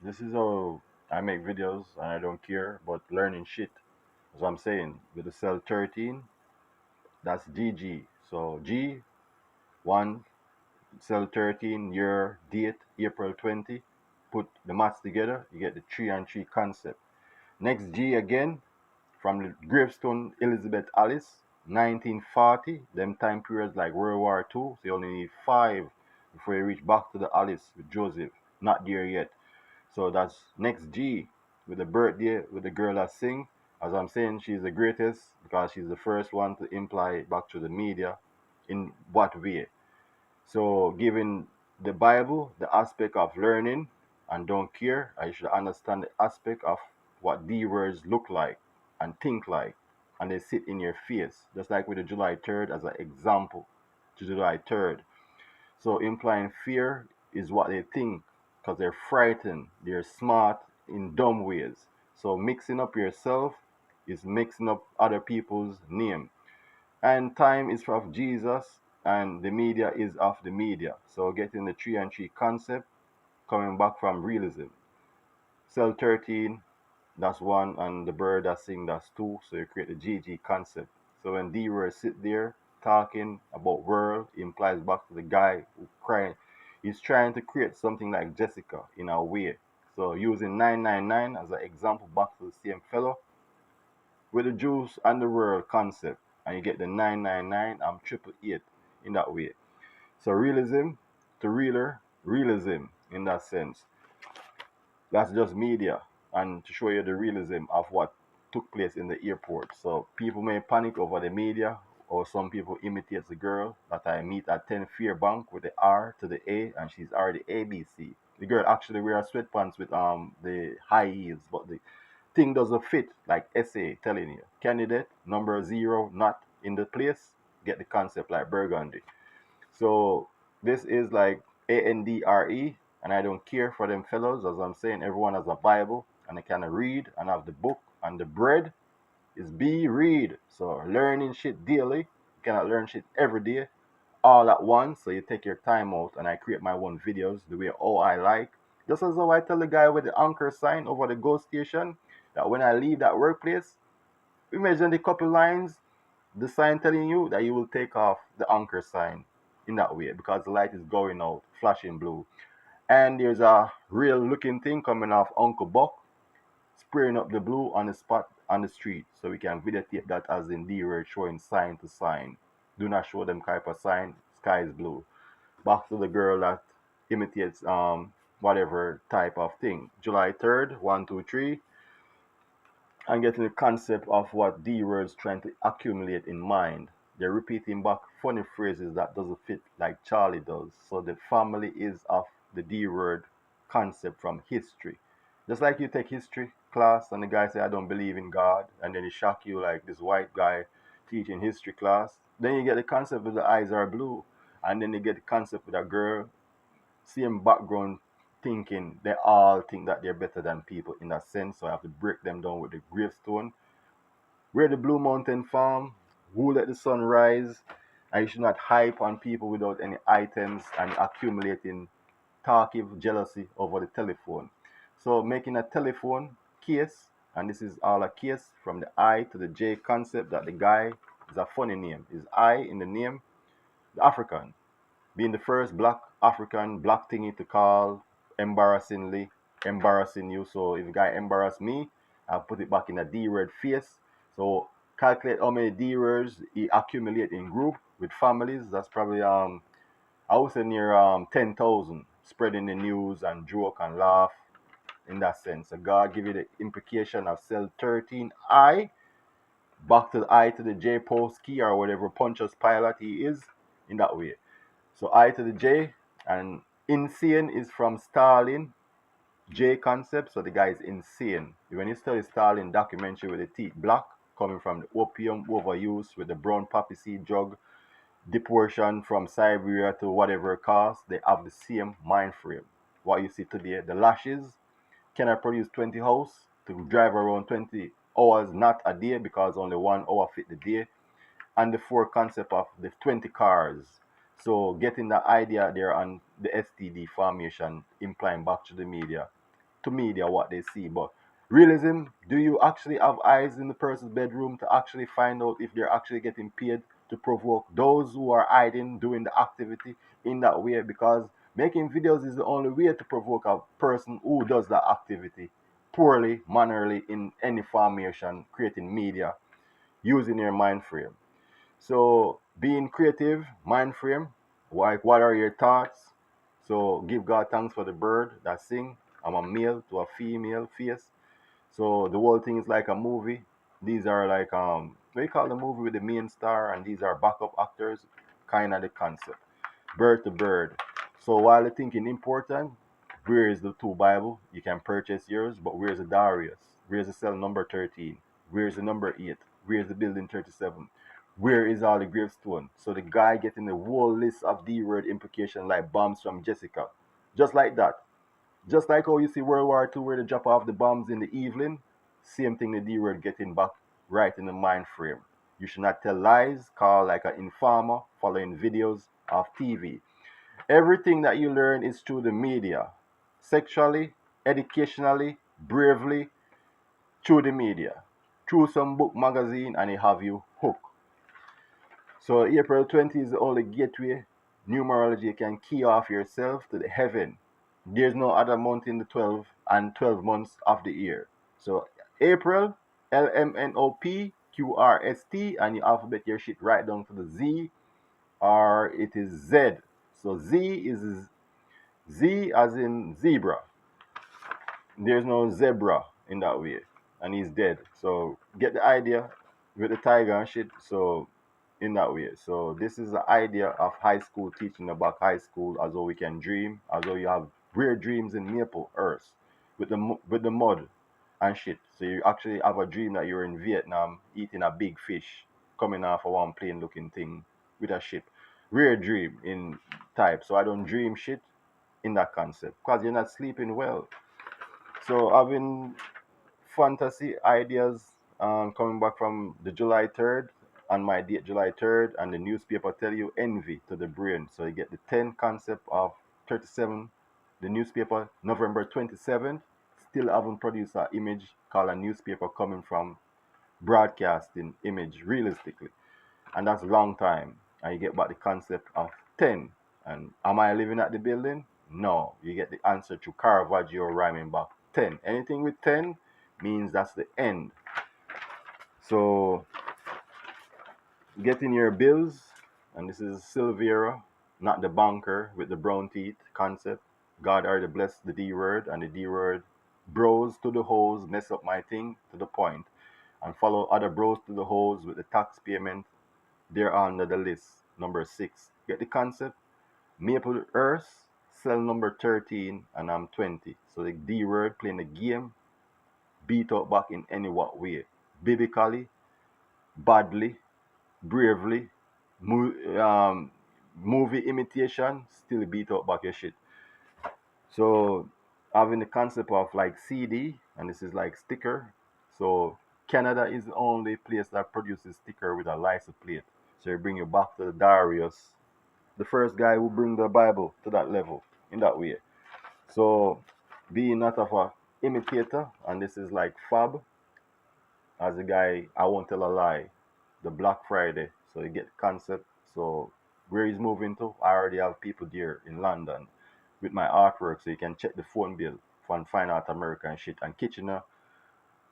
This is how I make videos and I don't care about learning shit. As I'm saying, with the cell 13, that's GG. So G, 1, cell 13, year, date, April 20. Put the maths together, you get the 3 and 3 concept. Next G again, from the gravestone Elizabeth Alice, 1940. Them time periods like World War II, so you only need 5 before you reach back to the Alice with Joseph. Not there yet. So that's next G with the birthday with the girl that sing. As I'm saying, she's the greatest because she's the first one to imply back to the media. In what way? So given the Bible, the aspect of learning and don't care, I should understand the aspect of what the words look like and think like, and they sit in your face. Just like with the July 3rd as an example to July 3rd. So implying fear is what they think because they're frightened, they're smart in dumb ways. So mixing up yourself is mixing up other people's name. And time is of Jesus and the media is of the media. So getting the 3 and 3 concept coming back from realism. Cell 13, that's one, and the bird that sing, that's two. So you create the GG concept. So when D-Word sit there talking about world, it implies back to the guy who crying. He's trying to create something like Jessica in a way. So using 999 as an example back to the same fellow with the juice and the world concept. And you get the 999 and triple eight in that way. So realism to realer, realism in that sense. That's just media and to show you the realism of what took place in the airport. So people may panic over the media, or some people imitate the girl that I meet at 10 Fairbank with the R to the A, and she's already ABC. The girl actually wears sweatpants with the high heels, but the thing doesn't fit, like SA telling you. Candidate number zero not in the place. Get the concept like Burgundy. So this is like ANDRE, and I don't care for them fellows. As I'm saying, everyone has a Bible and they can read and have the book, and the bread is be read. So learning shit daily. You cannot learn shit every day all at once. So you take your time out, and I create my own videos the way all I like. Just as how I tell the guy with the anchor sign over the GO station that when I leave that workplace, imagine the couple lines, the sign telling you that you will take off the anchor sign in that way because the light is going out, flashing blue. And there's a real looking thing coming off Uncle Buck, spraying up the blue on the spot on the street. So we can videotape that as in D word showing sign to sign. Do not show them type of sign, sky is blue. Back to the girl that imitates whatever type of thing. July 3rd, 1, 2, 3. And getting the concept of what D words trying to accumulate in mind. They're repeating back funny phrases that doesn't fit like Charlie does. So the family is of the D word concept from history. Just like you take history class and the guy say I don't believe in God, and then he shock you like this white guy teaching history class. Then you get the concept of the eyes are blue, and then you get the concept with a girl same background thinking, they all think that they're better than people in a sense. So I have to break them down with the gravestone. Where the Blue Mountain Farm, who let the sun rise, and you should not hype on people without any items and accumulating talkative jealousy over the telephone. So making a telephone case, and this is all a case from the I to the J concept that the guy is a funny name. Is I in the name, the African being the first black African black thingy to call embarrassingly embarrassing you. So if a guy embarrass me, I'll put it back in a D word face. So calculate how many D words he accumulate in group with families. That's probably I would say near 10,000 spreading the news and joke and laugh in that sense. So God give you the implication of cell 13 I back to the I to the J post key or whatever Pontius Pilate he is in that way. So I to the J, and insane is from Stalin, J concept. So the guy is insane. When you study Stalin documentary with the teeth black, coming from the opium overuse with the brown poppy seed drug, deportation from Siberia to whatever cost, they have the same mind frame. What you see today, the lashes, can I produce 20 house to drive around 20 hours, not a day, because only 1 hour fit the day, and the four concept of the 20 cars. So getting the idea there on the STD formation, implying back to the media. to media what they see. But realism, do you actually have eyes in the person's bedroom to actually find out if they're actually getting paid to provoke those who are hiding doing the activity in that way? Because making videos is the only way to provoke a person who does that activity poorly, mannerly, in any formation, creating media using your mind frame. So being creative, mind frame, like what are your thoughts? So give God thanks for the bird that sing. I'm a male to a female face. So the whole thing is like a movie. These are like what you call the movie with the main star, and these are backup actors, kind of the concept. Bird to bird. So while you're thinking important, where is the two Bible? You can purchase yours, but where's the Darius? Where's the cell number 13? Where's the number 8? Where's the building 37? Where is all the gravestone? So the guy getting the whole list of D-word implication like bombs from Jessica. Just like that. Just like how you see World War II where they drop off the bombs in the evening, same thing the D-word getting back right in the mind frame. You should not tell lies, call like an informer, following videos of TV. Everything that you learn is through the media, sexually, educationally, bravely, through the media, through some book magazine, and it have you hooked. So April 20 is the only gateway numerology can key off yourself to the heaven. There's no other month in the 12 and 12 months of the year. So April, LMNOPQRST, and you alphabet your shit right down to the Z, or it is Z. So Z is Z as in zebra. There's no zebra in that way, and he's dead. So get the idea with the tiger and shit. So in that way. So this is the idea of high school teaching about high school as though we can dream, as though you have weird dreams in Maple Earth with the mud and shit. So you actually have a dream that you're in Vietnam eating a big fish coming off of one plane looking thing with a ship. Weird dream in type. So I don't dream shit in that concept because you're not sleeping well. So having fantasy ideas coming back from the July 3rd, on my date July 3rd, and the newspaper tell you envy to the brain. So you get the 10 concept of 37, the newspaper November 27th, still haven't produced an image called a newspaper coming from broadcasting image realistically. And that's a long time. And you get back the concept of 10. And am I living at the building? No. You get the answer to Caravaggio rhyming back 10. Anything with 10 means that's the end. So getting your bills, and this is Silvera, not the banker with the brown teeth concept. God already blessed the D word, and the D word bros to the hoes, mess up my thing to the point, and follow other bros to the hoes with the tax payment. They're under the list, number 6. Get the concept? Maple Earth, cell number 13, and I'm 20. So the D word playing the game, beat out back in any what way. Biblically, badly, bravely, movie imitation, still beat out back your shit. So having the concept of like CD, and this is like sticker. So Canada is the only place that produces sticker with a license plate. So you bring you back to the Darius, the first guy who bring the Bible to that level in that way. So being not of a imitator, and this is like Fab, as a guy, I won't tell a lie, the Black Friday. So you get the concept. So where he's moving to, I already have people there in London with my artwork, so you can check the phone bill from Fine Art America and shit, and Kitchener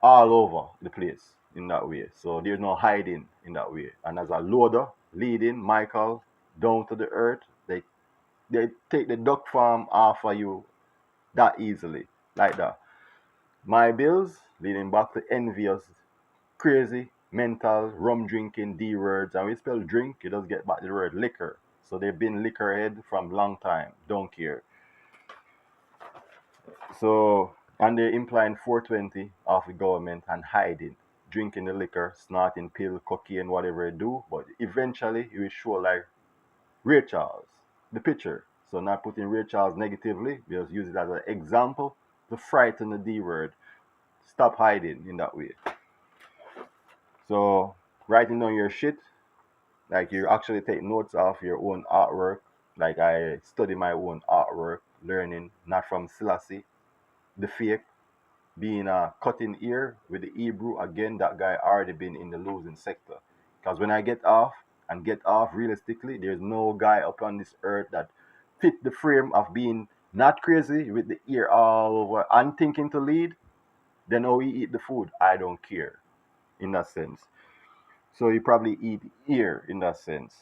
all over the place in that way. So there's no hiding in that way. And as a loader leading Michael down to the earth, they take the duck farm off of you that easily, like that. My bills leading back to envious, crazy, mental, rum drinking D words. And we spell drink, you just get back to the word liquor. So they've been liquor head from long time. Don't care. So, and they're implying 420 of the government and hiding, drinking the liquor, snorting pill, cocaine, whatever they do. But eventually, it will show like Ray Charles, the picture. So, not putting Ray Charles negatively, we just use it as an example to frighten the D word. Stop hiding in that way. So, writing down your shit, like you actually take notes of your own artwork. Like I study my own artwork, learning not from Selassie, the fake, being a cutting ear with the Hebrew, again, that guy already been in the losing sector. Because when I get off and get off realistically, there's no guy upon this earth that fit the frame of being not crazy with the ear all over and thinking to lead. Then how he eat the food, I don't care in that sense. So he probably eat ear in that sense.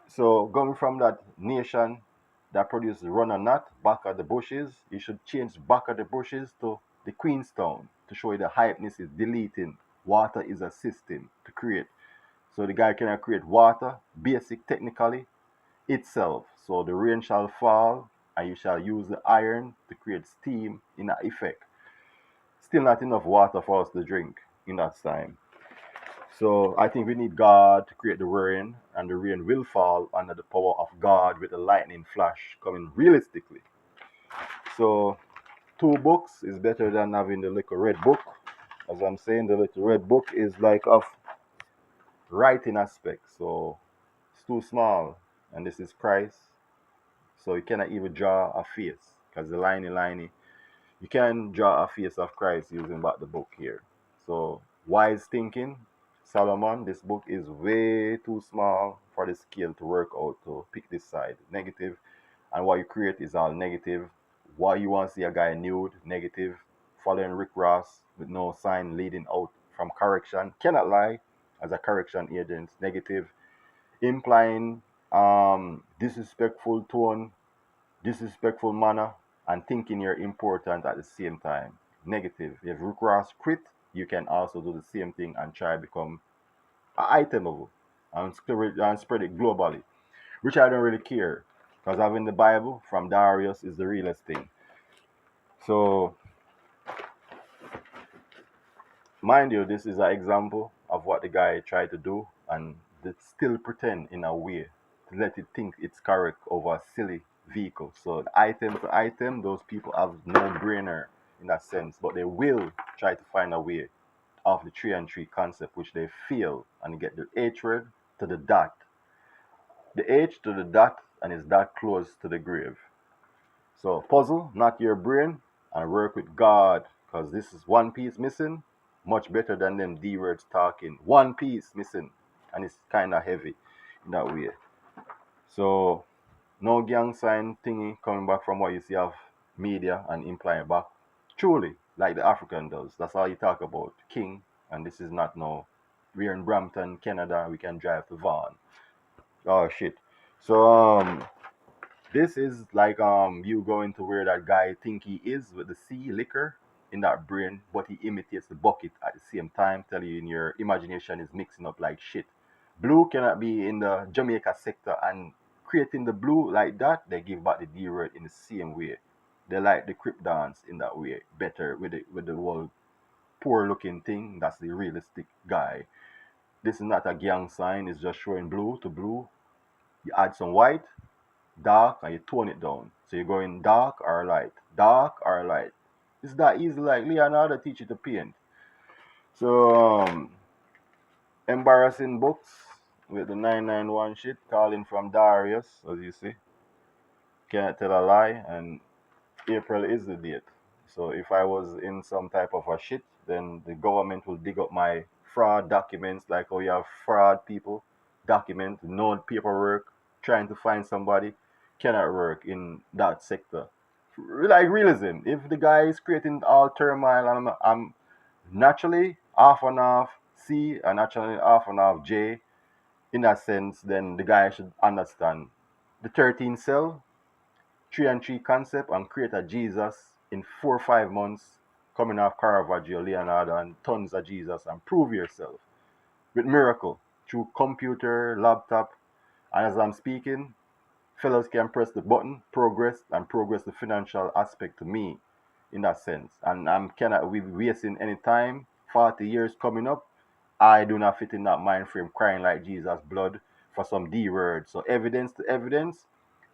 So going from that nation that produces run or not, back at the bushes, you should change back at the bushes to the Queenstown to show you the hypeness is deleting. Water is a system to create. So the guy cannot create water, basic technically, itself. So the rain shall fall and you shall use the iron to create steam in that effect. Still not enough water for us to drink in that time. So I think we need God to create the rain, and the rain will fall under the power of God with the lightning flash coming realistically. So two books is better than having the little red book. As I'm saying, the little red book is like of writing aspect. So it's too small, and this is Christ. So you cannot even draw a face because the liney. You can draw a face of Christ using back the book here. So wise thinking, Solomon, this book is way too small for the scale to work out to pick this side. Negative. And what you create is all negative. Why you want to see a guy nude, negative. Following Rick Ross with no sign leading out from correction. Cannot lie as a correction agent, negative. Implying disrespectful tone, disrespectful manner, and thinking you're important at the same time. Negative. If Rick Ross quit, you can also do the same thing and try to become itemable and spread it globally, which I don't really care because having the Bible from Darius is the realest thing. So, mind you, this is an example of what the guy tried to do and they still pretend in a way to let it think it's correct over a silly vehicle. So, the item to item, those people have no brainer in that sense, but they will try to find a way of the tree and tree concept, which they feel and get the H word to the dot. The H to the dot, and it's that close to the grave. So puzzle, not your brain, and work with God, because this is one piece missing, much better than them D words talking. One piece missing, and it's kind of heavy in that way. So no gang sign thingy coming back from what you see of media and implying back. Truly, like the African does. That's all you talk about. King, and this is not no. We're in Brampton, Canada. We can drive to Vaughan. Oh shit. So this is like you going to where that guy think he is with the sea liquor in that brain, but he imitates the bucket at the same time, tell you in your imagination is mixing up like shit. Blue cannot be in the Jamaica sector and creating the blue like that, they give back the D word in the same way. They like the crip dance in that way better with the whole poor looking thing. That's the realistic guy. This is not a gang sign, it's just showing blue to blue. You add some white, dark, and you tone it down. So you're going dark or light, dark or light. It's that easy like Leonardo teach you to paint. So embarrassing books with the 991 shit calling from Darius, as you see. Can't tell a lie, and April is the date. So if I was in some type of a shit, then the government will dig up my fraud documents, like how you have fraud people document, no paperwork, trying to find somebody cannot work in that sector. Like realism, if the guy is creating all turmoil, and I'm naturally half and half C and naturally half and half J in that sense, then the guy should understand the 13 cell three and three concept and create a Jesus in 4 or 5 months, coming off Caravaggio, Leonardo, and tons of Jesus, and prove yourself with miracle through computer, laptop, and as I'm speaking, fellows can press the button, progress, and progress the financial aspect to me in that sense. And I'm cannot be wasting any time. 40 years coming up, I do not fit in that mind frame crying like Jesus blood for some D word. So evidence to evidence,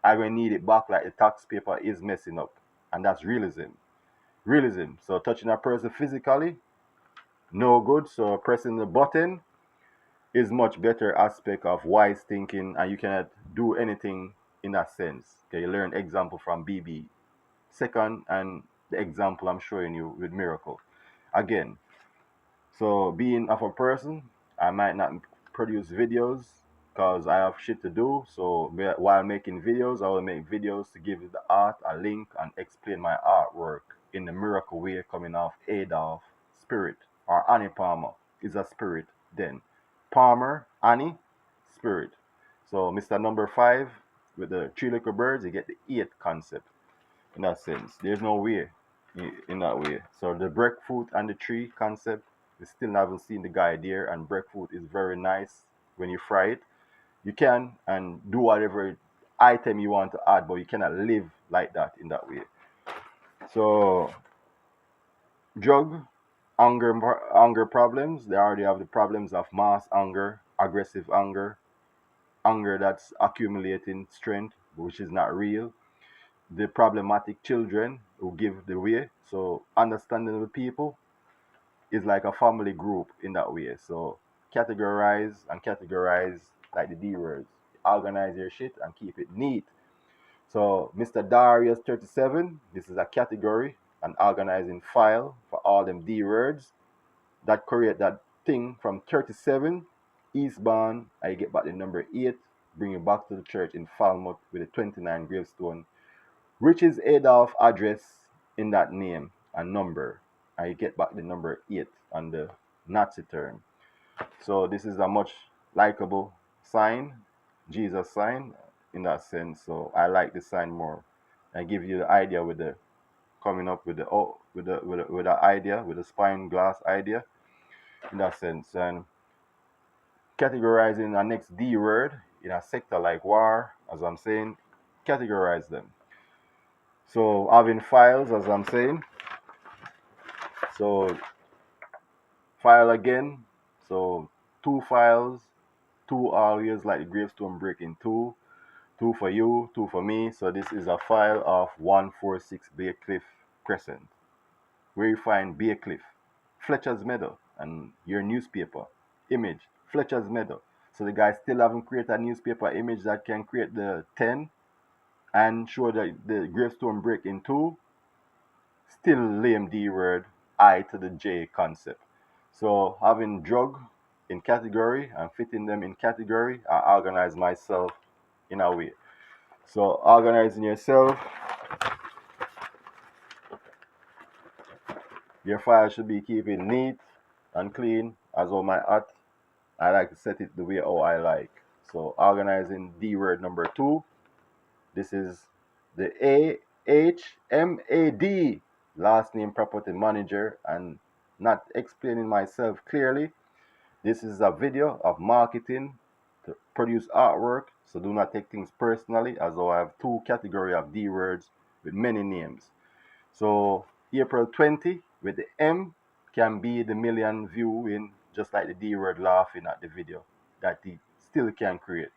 I will need it back like the tax paper is messing up. And that's realism. Realism. So touching a person physically, no good. So pressing the button is much better aspect of wise thinking, and you cannot do anything in that sense. Okay, you learn example from BB. Second, and the example I'm showing you with Miracle. Again, so being of a person, I might not produce videos because I have shit to do. So while making videos, I will make videos to give the art a link and explain my artwork in the Miracle way, coming off Adolf spirit, or Annie Palmer is a spirit. Then Palmer, Annie, spirit. So Mr. Number 5 with the three little birds, you get the 8 concept in that sense. There's no way in that way. So the breadfruit and the tree concept, we still haven't seen the guy there. And breadfruit is very nice when you fry it. You can and do whatever item you want to add, but you cannot live like that in that way. So drug, hunger problems. They already have the problems of mass hunger, aggressive hunger, hunger that's accumulating strength, which is not real, the problematic children who give the way. So understanding the people is like a family group in that way. So categorize like the D words. Organize your shit and keep it neat. So Mr. Darius 37, this is a category, an organizing file for all them D words that create that thing from 37 eastbound. I get back the number 8, bring it back to the church in Falmouth with the 29 gravestone, which is Adolf address in that name and number. I get back the number 8 on the Nazi term. So this is a much likable sign, Jesus sign in that sense. So I like the sign more. I give you the idea with the coming up with the with the idea, with the spine glass idea in that sense. And categorizing the next D word in a sector like war, as I'm saying, categorize them. So having files, as I'm saying, so file again, so 2 files, 2 always like the gravestone breaking 2, 2 for you, 2 for me. So this is a file of 146 Bay Cliff Crescent, where you find Bay Cliff, Fletcher's Meadow, and your newspaper image, Fletcher's Meadow. So the guys still haven't created a newspaper image that can create the 10 and show the gravestone break in 2. Still lame D word, I to the J concept. So having drug in category and fitting them in category, I organize myself in a way. So organizing yourself, your file should be keeping neat and clean. As all my art, I like to set it the way how I like. So organizing D word number 2. This is the AHMAD, last name property manager, and not explaining myself clearly. This is a video of marketing to produce artwork, so do not take things personally, as though I have 2 categories of D words with many names. So April 20 with the M can be the million viewing, just like the D word laughing at the video that he still can create.